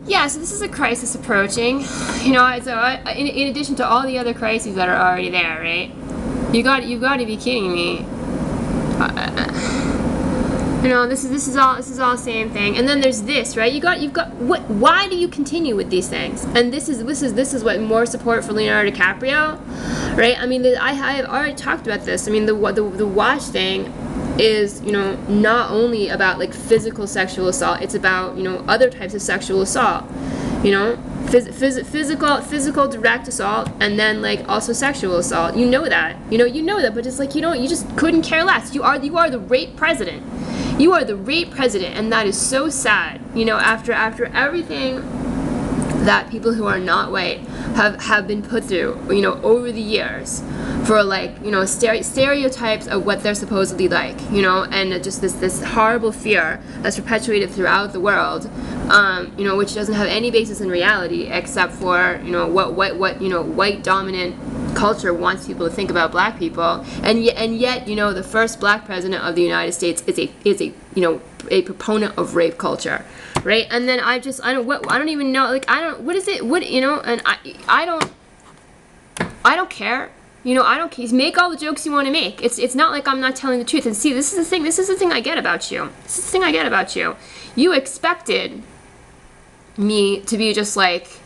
Yeah, so this is a crisis approaching. In addition to all the other crises that are already there, right? You've got to be kidding me. This is all same thing. And then there's this, right? You've got what? Why do you continue with these things? And this is what more support for Leonardo DiCaprio, right? I mean, I have already talked about this. I mean, the watch thing is, not only about like physical sexual assault. It's about other types of sexual assault. Physical direct assault, and then like also sexual assault. You know that, but it's like you just couldn't care less. You are the rape president. You are the rape president, and that is so sad. After everything that people who are not white have been put through, over the years, for like, stereotypes of what they're supposedly like, and just this horrible fear that's perpetuated throughout the world, which doesn't have any basis in reality except for, what white dominant culture wants people to think about black people, and yet the first black president of the United States is a proponent of rape culture, right? And then I don't even know, like, what is it, and I don't care. I don't care. Make all the jokes you want to make. It's not like I'm not telling the truth. And see, this is the thing I get about you. This is the thing I get about you. You expected me to be just like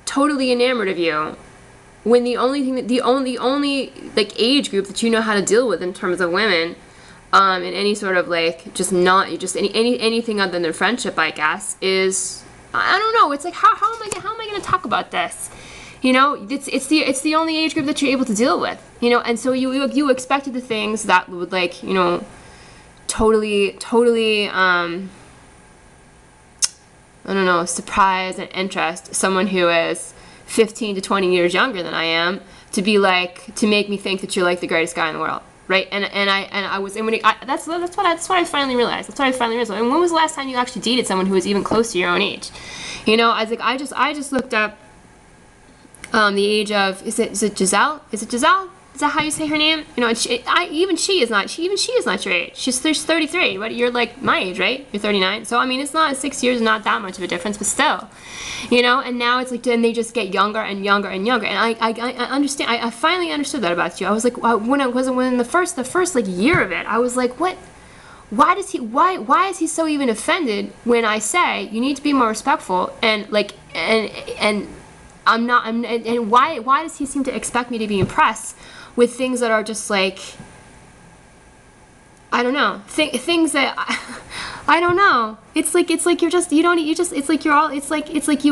totally enamored of you, when the only like age group that you know how to deal with in terms of women, in any sort of like anything other than friendship, I guess, is, I don't know. It's like how am I going to talk about this? It's the only age group that you're able to deal with. And so you expected the things that would like totally I don't know, surprise and interest someone who is 15 to 20 years younger than I am, to make me think that you're like the greatest guy in the world, right? That's what I finally realized. And when was the last time you actually dated someone who was even close to your own age? I just looked up the age of, is it Giselle? Is that how you say her name? And she is not your age. She's 33, but you're like my age, right? You're 39. So I mean, it's not 6 years, not that much of a difference, but still, And now it's like, and they just get younger and younger and younger. And I understand. I finally understood that about you. I was like, when the first like year of it, I was like, what? Why is he so even offended when I say you need to be more respectful, and like and why does he seem to expect me to be impressed with things that are just like, I don't know, things that I don't know. It's like you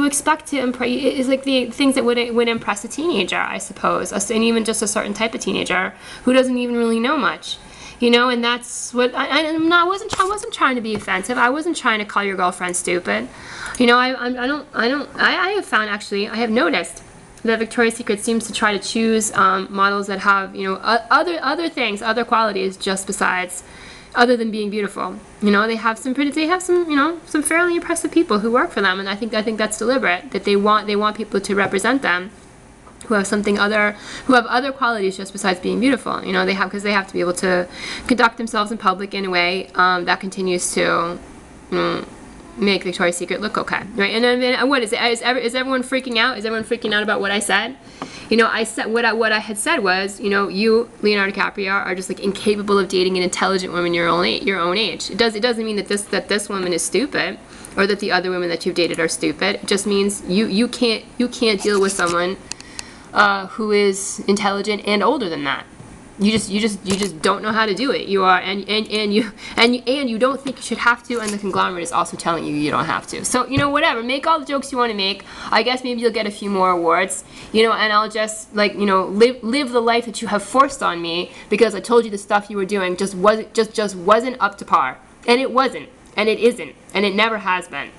expect to impress. It's like the things that would impress a teenager, I suppose, and even just a certain type of teenager who doesn't even really know much. And that's what I wasn't trying to be offensive. I wasn't trying to call your girlfriend stupid. I have noticed that Victoria's Secret seems to try to choose models that have, other qualities just besides, other than being beautiful. They have some fairly impressive people who work for them, and I think that's deliberate, that they want people to represent them who have other qualities just besides being beautiful. Because they have to be able to conduct themselves in public in a way that continues to, make Victoria's Secret look okay, right? And then what is it? Is everyone freaking out? Is everyone freaking out about what I said? I said what I had said was, you, Leonardo DiCaprio, are just like incapable of dating an intelligent woman your own age. It doesn't mean that this woman is stupid, or that the other women that you've dated are stupid. It just means you can't deal with someone who is intelligent and older than that. You just don't know how to do it. You are and you don't think you should have to, and the conglomerate is also telling you don't have to. So whatever, make all the jokes you want to make. I guess maybe you'll get a few more awards, and I'll just live the life that you have forced on me, because I told you the stuff you were doing just wasn't up to par, and it wasn't, and it isn't, and it never has been.